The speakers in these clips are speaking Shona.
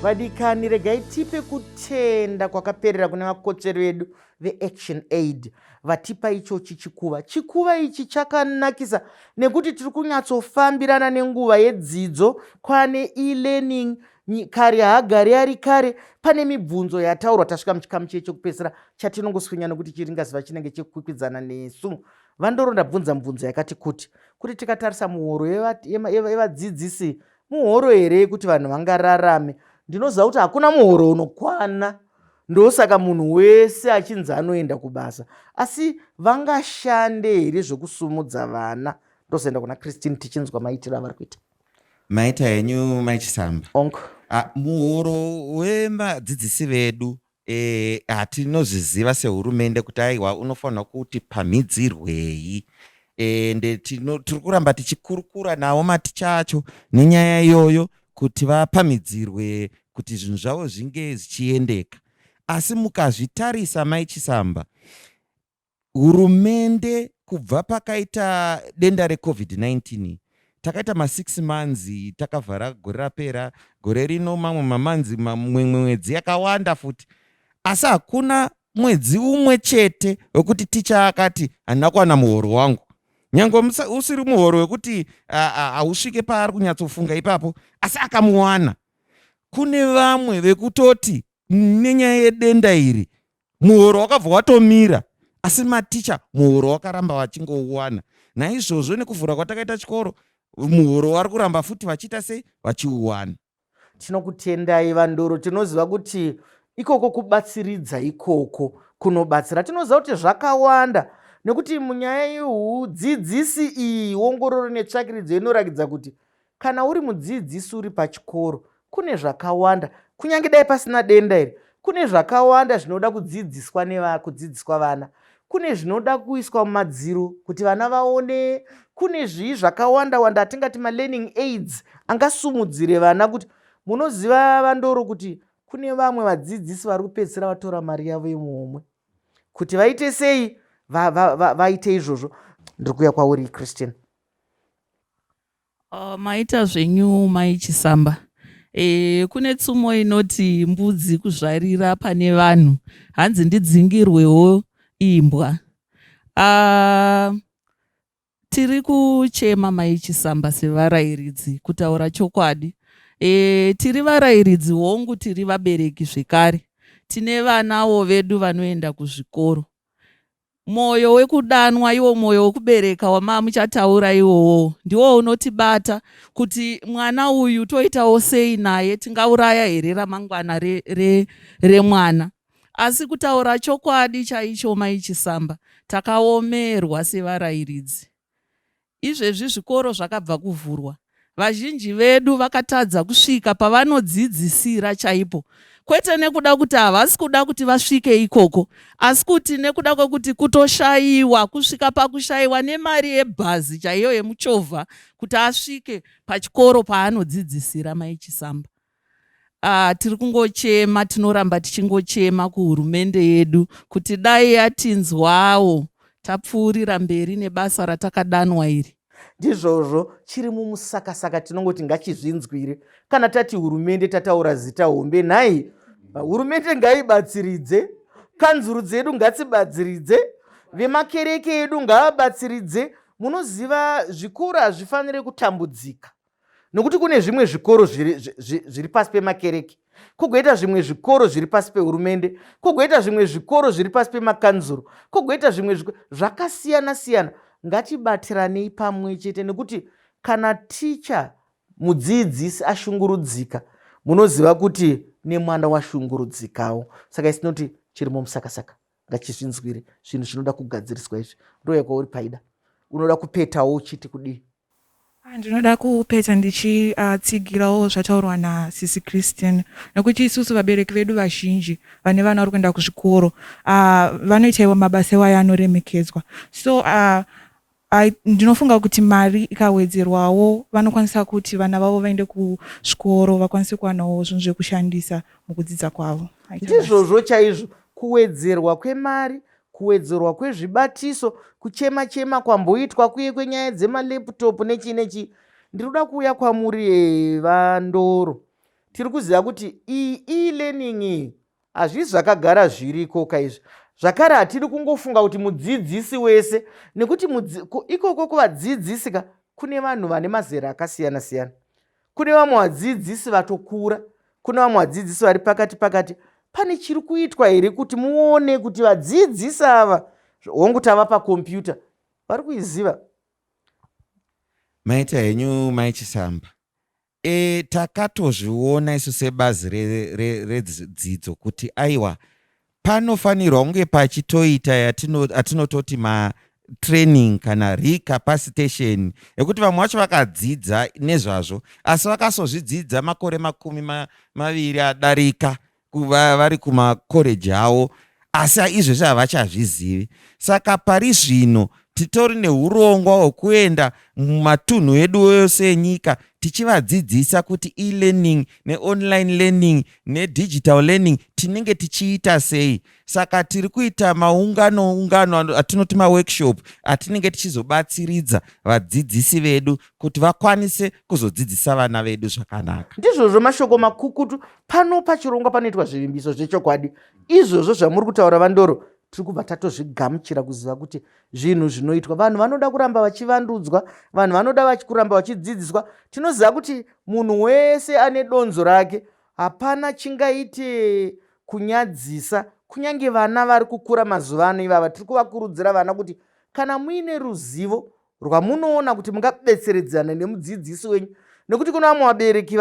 Vadikani, regai tipe kutenda kwakaperera kune vakotseri vedu veAction Aid vatipa ichochi chikuva. Chikuva ichi chakanakisa nekuti tiri kunyatsofambirana nenguva yedzidzo. Kwane e-learning, kare haagari ari kare. Pane mibvunzo yataurwa tasvika muchikamu chekupedzisira chatinongoswinya nekuti chiringaziva chinenge chekukwikwidzana nesu. Vandoro ndabvunza mibvunzo yakati kuti tikatarisa muhoro yevadzidzisi muhoro here kuti vanhu vangararame. Ndinoziva kuti hakuna muhoro unokwana, ndosaka munhu wese achinzi anoenda kubasa. Asi vangashande here zvokusumudza vana? Ndozoenda kuna Christine tichinzwa maitiro avari kuita. Maita henyu Mai Chisamba. Onko. Muhoro wemadzidzisi vedu hatinozviziva sehurumende kuti aiwa unofanira kuti pamhidzirwei. Ende tiri kuramba tichikurukura nawo maticha acho nenyaya iyoyo kuti vapamhidzirwe kuti zvinhu zvavo zvinge zvichiendeka. Asi mukazvitarisa Mai Chisamba, hurumende kubva pakaita denda reCovid-19 takaita ma6 months takavhara gore rapera, gore rino mamwe mamanzi mwedzi yakawanda futi. Asi hakuna mwedzi umwe chete wekuti ticha akati handina kuwana muhoro wangu. Nyange usiri muhoro wekuti hausvike paari kunyatsofunga ipapo, asi akamuwana. Kune vamwe vekutoti nenyaya yedenda iri muhoro wakabva watomira, asi maticha muhoro wakaramba vachingouwana. Naizvozvo nekuvhura kwatakaita chikoro, muhoro vari kuramba futi vachiita sei vachiuwana. Tinokutendai Vandoro, tinoziva kuti ikoko kubatsiridza ikoko kunobatsira. Tinoziva kuti zvakawanda nekuti munyaya yehudzidzisi iyi ongororo netsvakiridzo inoratidza kuti kana uri mudzidzisi uri pachikoro kune zvakawanda, kunyange dai pasina denda iri, kune zvakawanda zvinoda kudzidziswa vana. Kune zvinoda kuiswa mumadziro kuti vana vaone. Kune zvakawanda wanda atingati ma-learning aids angasumudzire vana. Kuti munoziva Vandoro kuti kune vamwe vadzidzisi vari kupedzisira vatora mari yavo yemuhomwe kuti vaite sei vaite izvozvo. Ndiri kuuya kwauri Christine. Maita zvenyu Mai Chisamba. Kune tsumo inoti mbudzi kuzvarira pane vanhu hanzi ndidzingirwewo imbwa. Tiri kuchema Mai Chisamba sevarairidzi, kutaura chokwadi. Tiri varairidzi hongu, tiri vabereki zvekare. Tine vanawo vedu vanoenda kuzvikoro. Mwoyo wekudanwa iwo mwoyo wekubereka wamamuchataura iwowo ndiwo unotibata kuti mwana uyu toitawo sei naye, tingauraya here ramangwana remwana. Asi kutaura chokwadi chaicho Mai Chisamba, takaomerwa sevarairidzi. Izvezvi zvikoro zvakabva kuvhurwa, vazhinji vedu vakatadza kusvika pavanodzidzisira chaipo. Kwete nekuda kuti havasi kuda kuti vasvike ikoko, asi kuti nekuda kwekuti kutoshayiwa, kusvika pakushayiwa nemari yebhazi chaiyo yemuchovha kuti asvike pachikoro paanodzidzisira Mai Chisamba. Tiri kungochema, tinoramba tichingochema kuhurumende yedu kuti dai yatinzwawo tapfuurira mberi nebasa ratakadanwa iri. Ndizvozvo chiri mumusakasaka tinongoti ngachizvinzwire. Kana tati hurumende tataura zita hombe nhai, hurumende ngaibatsiridze, kanzuru dzedu ngadzibatsiridze, vemakereke edu ngavabatsiridze. Munoziva zvikoro hazvifaniri kutambudzika nokuti kune zvimwe zvikoro zviri pasi pemakereke, kugoita zvimwe zvikoro zviri pasi pehurumende, kugoita zvimwe zvikoro zviri pasi pemakanzuru, kugoita zvimwe zvakasiyana siyana. Ngatibatiranei pamwe chete nekuti kana ticha mudzidzisi ashungurudzika, munoziva kuti nemwana washungurudzikawo. Saka isinoti chiri mumusakasaka, ngachizvinzwire. Zvinhu zvinoda kugadziriswa izvi. Ndoya kwauri Paida, unoda kupetawo uchiti kudii? Ndinoda kupeta ndichitsigirawo zvataurwa nasisi Christian, nekuti isusu vabereki vedu vazhinji vane vana vari kuenda kuzvikoro vanoitaiwa mabasa iwayo anoremekedzwa. So ndinofunga kuti mari ikawedzerwawo vanokwanisa kuti vana vavo vaende kuzvikoro vakwanise kuwanawo zvinhu zvekushandisa mukudzidza kwavo. Ndizvozvo chaizvo, kuwedzerwa kwemari, kuwedzerwa kwezvibatiso, kuchema kwamboitwa kuye kwenyaya dzemaleptop nechi. Ndinoda kuuya kwamuri Vandoro. tiri kuziva kuti e-learning iyi hazvisi zvakagara zviriko kaizvi. Zvakare hatiri kungofunga kuti mudzidzisi wese, nekuti ikoko kuvadzidzisi kune vanhu vane mazera akasiyana siyana. Kune vamwe vadzidzisi vatokura, kune vamwe vadzidzisi vari pakati pakati. Pane chiri kuitwa here kuti muone kuti vadzidzisi ava wongotava pakombiyuta vari kuiziva? Maita henyu Mai Chisamba, takatozviona isu sebazi redzidzo kuti aiwa panofanirwa kunge pachitoita yatinototi matraining kana recapacitation ekuti vamwe vacho vakadzidza nezvazvo asi vakasozvidzidza makore 20 adarika kuva vari kumakoreji avo, asi izvezvi havachazvizivi. Saka pari zvino titori neurongwa hwekuenda mumatunhu edu yose enyika tichivadzidzisa kuti e-learning ne-online learning ne-digital learning tinenge tichiita sei. Saka tiri kuita maungano atinoti maworkshop atinenge tichizobatsiridza vadzidzisi vedu kuti vakwanise kuzodzidzisa vana vedu zvakanaka. Ndizvozvo mashoko makukutu. Pano pachirongwa panoitwa zvivimbiso zvechokwadi. Izvozvo zvamuri kutaura Vandoro, tiri kubva tatozvigamuchira kuziva kuti zvinhu zvinoitwa. Vanhu vanoda kuramba vachivandudzwa, vanhu vanoda kuramba vachidzidziswa. Tinoziva kuti munhu wese ane donzo rake, hapana chingaite kunyadzisa. Kunyange vana vari kukura mazuva ano ivava, tiri kuvakurudzira vana kuti kana muine ruzivo rwamunoona kuti mungabetseredzana nemudzidzisi wenyu, nekuti kuna vamwe vabereki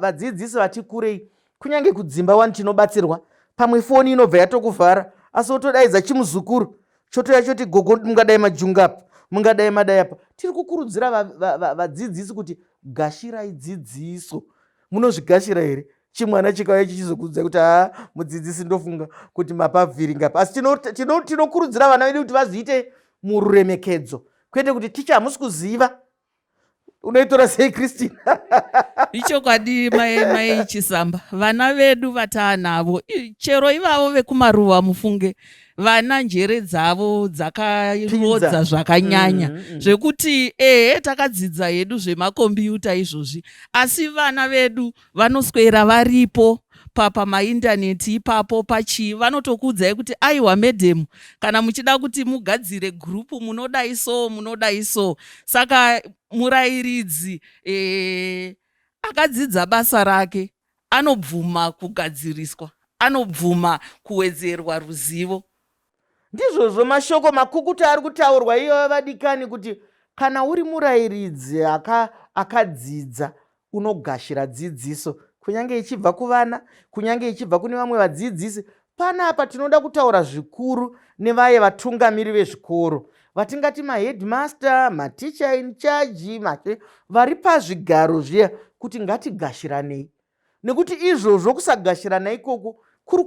vadzidzisi vati kurei, kunyange kudzimba wani tinobatsirwa, pamwe foni inobva yatokuvhara, asi otodaidza chimuzukuru chotoya choti gogo mungadai majungapo, mungadai madai apa. Tiri kukurudzira vadzidzisi kuti gashirai dzidziso. Munozvigashira here? Chimwana chikauya chichizokudza kuti mudzidzisi ndofunga kuti mapavhiringapa. Asi tinokurudzira vana vedu kuti vaziite mururemekedzo, kwete kuti ticha hamusi kuziva. Unoitora sei Kristina? Ichokwadi Mai Chisamba, vana vedu vataanavo chero ivavo vekumaruva mufunge vana njere dzavo dzakarodza zvakanyanya zvekuti takadzidza hedu zvemakombiyuta izvozvi, asi vana vedu vanoswera varipo pamaindaneti ipapo pachii, vanotokuudzai kuti aiwa medhemu, kana muchida kuti mugadzire gurupu munodai so. Saka murairidzi akadzidza basa rake anobvuma kugadziriswa, anobvuma kuwedzerwa ruzivo. Ndizvozvo mashoko makukutu ari kutaurwa iyo vadikani, kuti kana uri murairidzi akadzidza unogashira dzidziso, kunyange ichibva kuvana, kunyange ichibva kune vamwe vadzidzisi. Panapa tinoda kutaura zvikuru nevaye vatungamiri vezvikoro, vatingati mahedmaster, maticha in charge, vari pazvigaro zviya, kuti ngatigashiranei. Nekuti izvozvo kusagashirana ikoko kuri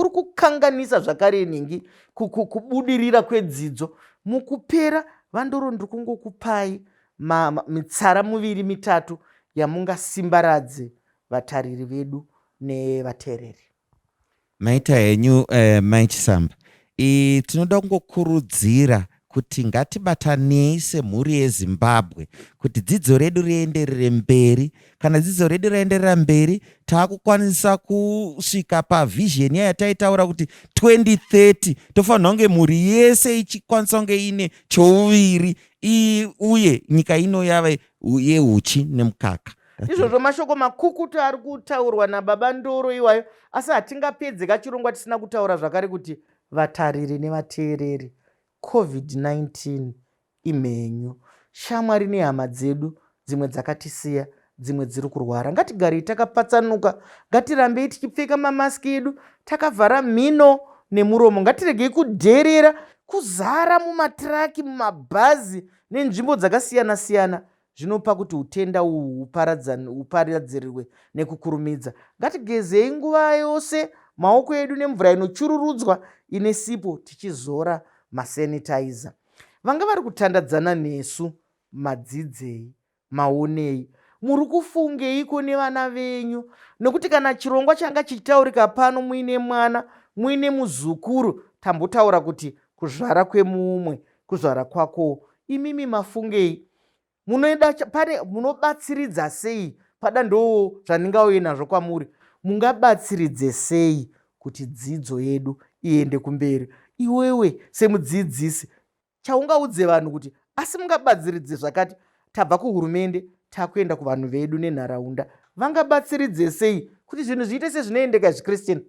kukanganisa zvakare ningi kubudirira kwedzidzo. Mukupera Vandoro ndiri kungokupai mitsara 2-3 yamungasimbaradze vatariri vedu nevateereri. Maita henyu Mai Chisamba, tinoda kungokurudzira kuti ngatibatanei semhuri yeZimbabwe kuti dzidzo redu rienderere mberi. Kana dzidzo redu raenderera mberi, taakukwanisa kusvika pavhizheni yataitaura kuti 2030 tofanira kunge mhuri yese ichikwanisa kunge ine chouviri, uye nyika ino yava yehuchi nemukaka. Izvozvo mashoko makukutu ari kutaurwa naBaba Ndoro iwayo, asi hatingapedze kachirongwa tisina kutaura zvakare kuti vatariri nevateereri, COVID-19 imhenyu. Shamwari nehama dzedu dzimwe dzakatisiya, dzimwe dziri kurwara. Ngatigarei takapatsanuka, ngatirambei tichipfeka mamasiki edu, takavhara mhino nemuromo. Ngatiregei kudherera kuzara mumatiraki, mumabhazi nenzvimbo dzakasiyana siyana. Zvinopa kuti utenda uhu uparadzirirwe nekukurumidza. Ngatigezei nguva yose maoko edu nemvura inochururudzwa ine sipo, tichizora masanitizer. Vanga vari kutandadzana nesu, madzidzei, maonei, muri kufungeiko nevana venyu? Nekuti kana chirongwa changa chichitaurika pano muine mwana, muine muzukuru, tambotaura kuti kuzvara kwemumwe, kuzvara kwako, imimi mafungei? Munobatsiridza sei pada ndo zvandingauye nazvo kwamuri. Mungabatsiridze sei kuti dzidzo yedu iende kumberi? Iwewe semudzidzisi, chaungaudze vanhu kuti asi mungabatsiridze zvakati, tabva kuhurumende takuenda kuvanhu vedu nenharaunda, vangabatsiridze sei kuti zvinhu zviite sezvinoendeka zvikristeni?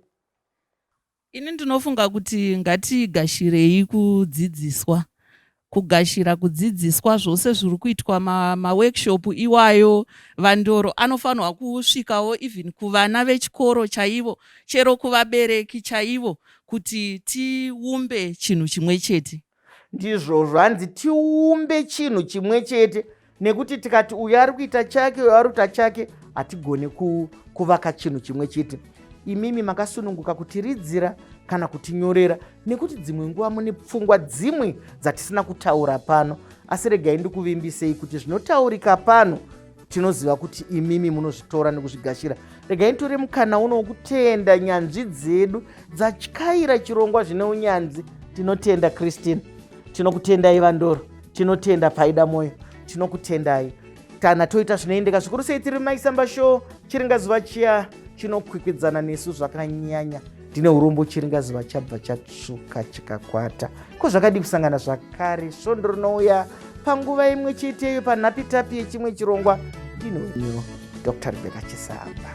Ini ndinofunga kuti ngatigashirei kudzidziswa, kugashira kudzidziswa zvose zviri kuitwa maworkshop iwayo. Vandoro anofanirwa kusvikawo even kuvana vechikoro chaivo, chero kuvabereki chaivo, kuti tiumbe chinhu chimwe chete. Ndizvo zvanzi tiumbe chinhu chimwe chete, nekuti tikati uyu ari kuita chake uyu ari kuita chake, hatigone kuvaka chinhu chimwe chete. Imimi makasununguka kutiridzira kana kutinyorera, nekuti dzimwe nguva mune pfungwa dzimwe dzatisina kutaura pano, asi regai ndikuvimbisei kuti zvinotaurika pano tinoziva kuti imimi munozvitora nekuzvigashira. Regai nditore mukana uno wokutenda nyanzvi dzedu dzatyaira chirongwa zvine unyanzvi. Tinotenda Christine, tinokutendai Vandoro, tinotenda Paida Moyo, tinokutendai. Kana toita zvinoendeka zvikuru sei tiri Mai Chisamba show, chiringazuva chiya chinokwikwidzana nesu zvakanyanya. Ndine urombo chiringazuva chabva chatsvuka chikakwata. Ko zvakadi kusangana zvakare svondo rinouya panguva imwe cheteyo panhapitapi yechimwe chirongwa. Ndinoyo Dr. Rebecca Chisamba.